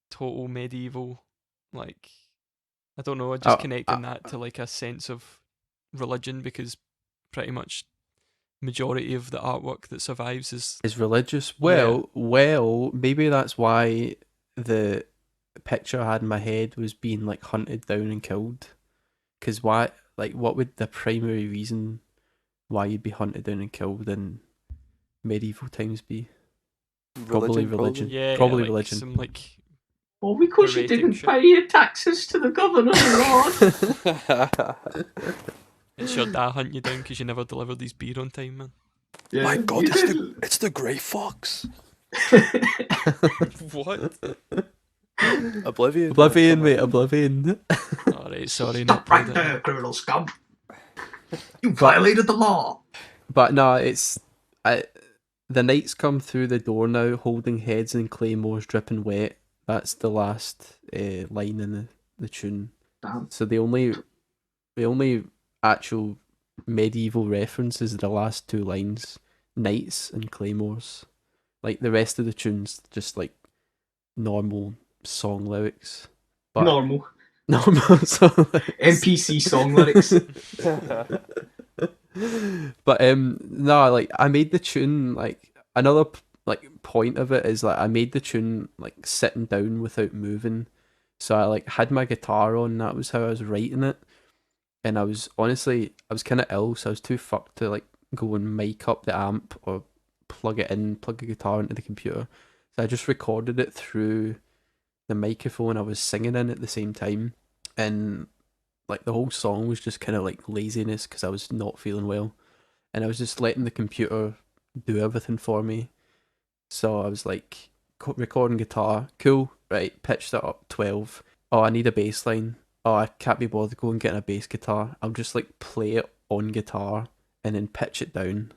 total medieval, like I don't know, just connecting that to like a sense of religion because pretty much majority of the artwork that survives is religious. Yeah. Well, maybe that's why the picture I had in my head was being like hunted down and killed. Because why? Like, what would the primary reason why you'd be hunted down and killed in medieval times be? Probably religion. yeah, Probably like religion. some like Oh, because you Heretic didn't shit. pay your taxes to the governor, Lord. it's your dad hunt you down because you never delivered these beer on time, man. Yeah, My God, you it's did. it's the Grey Fox. What? Oblivion. Oblivion, Come mate. on. Oblivion. Alright, sorry, Stop not played right it. there, criminal scum. You violated the law. But no, it's the knights come through the door now, holding heads and claymores dripping wet. That's the last line in the tune. Damn. So the only actual medieval reference is the last two lines, knights and claymores. Like the rest of the tune's just like normal song lyrics. But Normal. normal song lyrics. NPC song lyrics. But no, like I made the tune like another like point of it is like I made the tune like sitting down without moving. So I like had my guitar on, that was how I was writing it. And I was kind of ill, so I was too fucked to like go and mic up the amp or plug a guitar into the computer. So I just recorded it through the microphone I was singing in at the same time. And like the whole song was just kind of like laziness because I was not feeling well, and I was just letting the computer do everything for me. So I was like recording guitar, cool, right, pitch that up 12. Oh, I need a bass line. Oh, I can't be bothered going and getting a bass guitar. I'll just like play it on guitar and then pitch it down.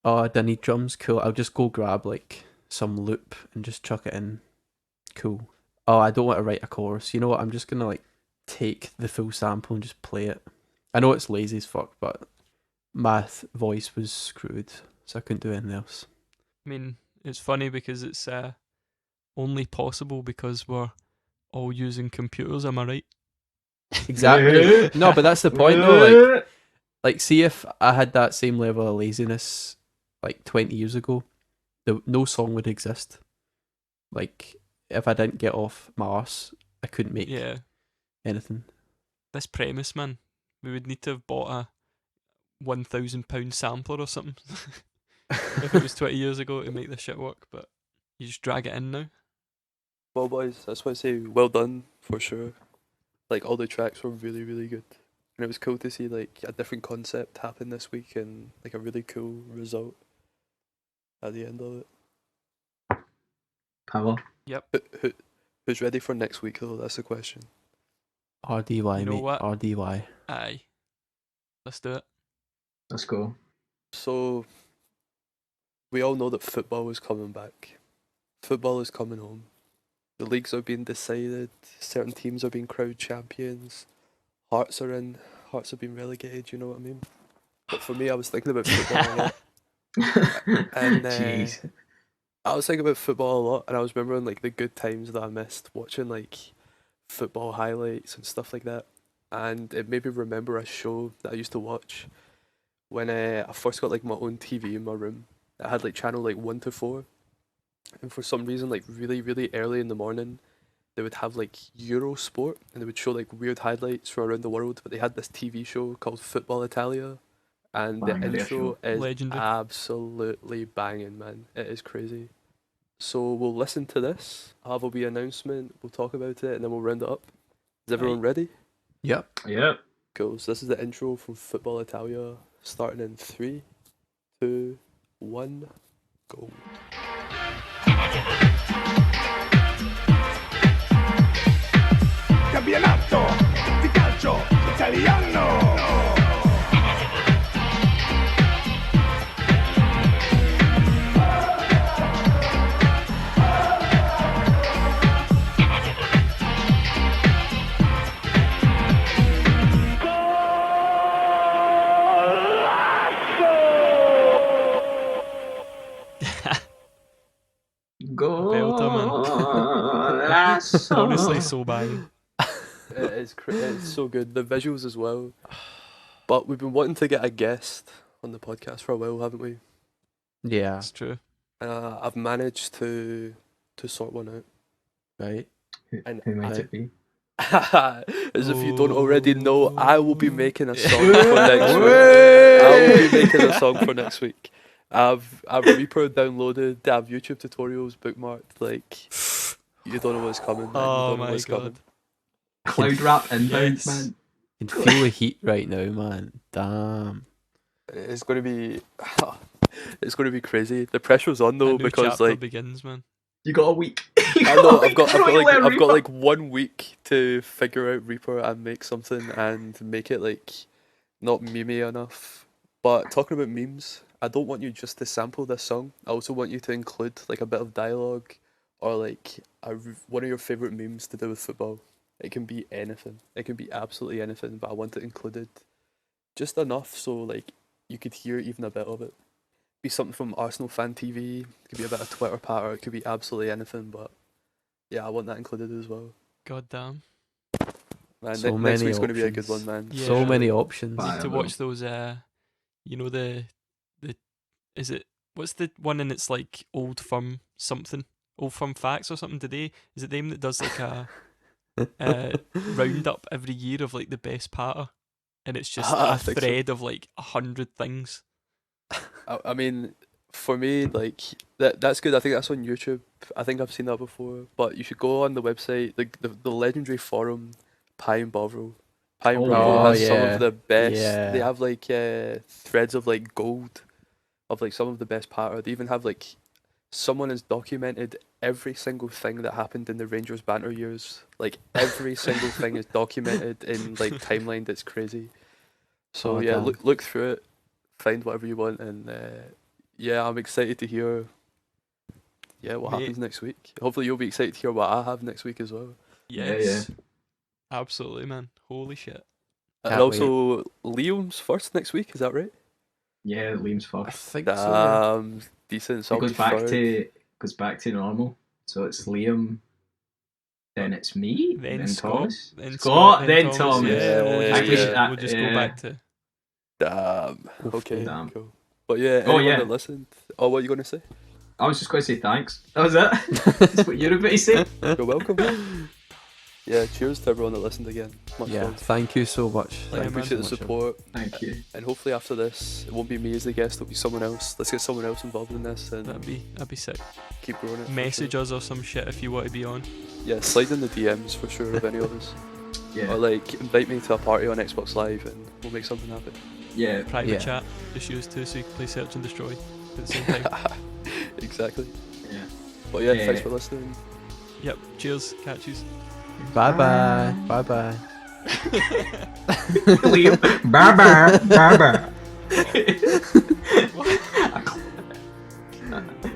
Oh, I need drums, cool. I'll just go grab like some loop and just chuck it in. Cool. Oh, I don't want to write a chorus. You know what? I'm just gonna like take the full sample and just play it. I know it's lazy as fuck, but my voice was screwed, so I couldn't do anything else. I mean, it's funny because it's only possible because we're all using computers, am I right? Exactly. No, but that's the point though. Like, see if I had that same level of laziness like 20 years ago, no song would exist. Like, if I didn't get off my arse, I couldn't make Yeah. anything. This premise, man. We would need to have bought a £1,000 sampler or something. If it was 20 years ago to make this shit work, but you just drag it in now. Well, boys, that's why I say well done for sure. Like all the tracks were really, really good, and it was cool to see like a different concept happen this week and like a really cool result at the end of it. Power. Who's ready for next week though? That's the question. RDY, You know mate. what? RDY. Aye. Let's do it. Let's go. So we all know that football is coming back. Football is coming home. The leagues are being decided. Certain teams are being crowned champions. Hearts are in. Hearts have been relegated. You know what I mean? But for me, I was thinking about football a lot. And Jeez. I was thinking about football a lot, and I was remembering like the good times that I missed watching like football highlights and stuff like that. And it made me remember a show that I used to watch when I first got like my own TV in my room. I had like channel like 1 to 4, and for some reason like really really early in the morning they would have like Eurosport, and they would show like weird highlights from around the world. But they had this TV show called Football Italia, and the Banging intro is Legendary. absolutely banging, man. It is crazy. So we'll listen to this. I'll have a wee announcement. We'll talk about it, and then we'll round it up. Is everyone ready? Yep. Yep. Cool. So this is the intro from Football Italia, starting in 3, 2, 1, go. Campionato di calcio italiano. Go. Belter, Honestly, so bang. It's so good. The visuals as well. But we've been wanting to get a guest on the podcast for a while, haven't we? Yeah. That's true. I've managed to sort one out. Right. And Who might it be? as if you don't already know, I will be making a song for Ooh. next week. Ooh. I will be making a song for next week. I've Reaper downloaded. I have YouTube tutorials bookmarked. Like, you don't know what's coming, man. Oh you don't know my what's God. coming. Cloud rap inbound, Yes. man. You can feel the heat right now, man. Damn. It's gonna be, it's gonna be crazy. The pressure's on A though new because chapter like begins, man. You got a week. I know I've got like 1 week to figure out Reaper and make something and make it like not memey enough. But talking about memes, I don't want you just to sample this song. I also want you to include like a bit of dialogue or like one of your favorite memes to do with football. It can be anything. It can be absolutely anything, but I want it included just enough so like you could hear even a bit of it. Be something from Arsenal Fan TV. It could be a bit of Twitter patter. It could be absolutely anything, but yeah, I want that included as well. God damn. Man, So next many week's going to be a good options. one, man. Yeah. So many options. Bye. Need to watch those. You know the is it what's the one and it's like Old Firm something, Old Firm Facts or something today? Is it them that does like a roundup every year of like the best patter, and it's just I a think so. thread of like 100 things. I mean, for me, like that's good. I think that's on YouTube. I think I've seen that before. But you should go on the website, like the legendary forum, Pie and Bovril. Pie and Oh, Bovril has some yeah. of the best. Yeah. They have like threads of like gold, of like some of the best patter. They even have like someone has documented every single thing that happened in the Rangers banter years. Like every single thing is documented in like timeline. That's crazy. So Oh, yeah, damn. look through it, find whatever you want, and yeah, I'm excited to hear. Yeah, what Mate. happens next week? Hopefully, you'll be excited to hear what I have next week as well. Yeah, Yes. Absolutely, man. Holy shit. And Can't also, Liam's first next week. Is that right? Yeah, Liam's I first. think so. Decent. So It I'll goes be back third. to normal. So it's Liam, then it's me, Then then Scott, Thomas, then Scott, then Thomas. Yeah, we'll Yeah, just, yeah. we'll just go back to. Damn. Oof, Okay. damn. Cool. But yeah, Oh, anyone yeah. that listened. Oh, what are you gonna say? I was just going to say thanks. That was it. That's what you're about to say. You're welcome. Yeah, cheers to everyone that listened again. Much Yeah, love. thank you so much. I Yeah, appreciate the so much. support. Thank you. And hopefully after this, it won't be me as the guest, it'll be someone else. Let's get someone else involved in this and That'd be sick. keep growing it. for Message sure. us or some shit if you want to be on. Yeah, slide in the DMs for sure of any of us. Yeah. Or like, invite me to a party on Xbox Live and we'll make something happen. Yeah. Private Yeah. chat. Just use two so you can play search and destroy at the same time. Exactly. Yeah. But yeah, Yeah. thanks for listening. Yep. Cheers. Catch yous. Bye bye. Bye bye. Liam. Bye bye. Bye bye.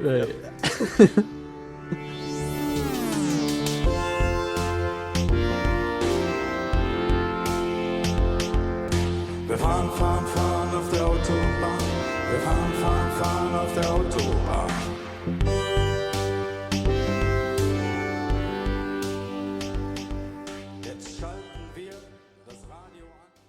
Right.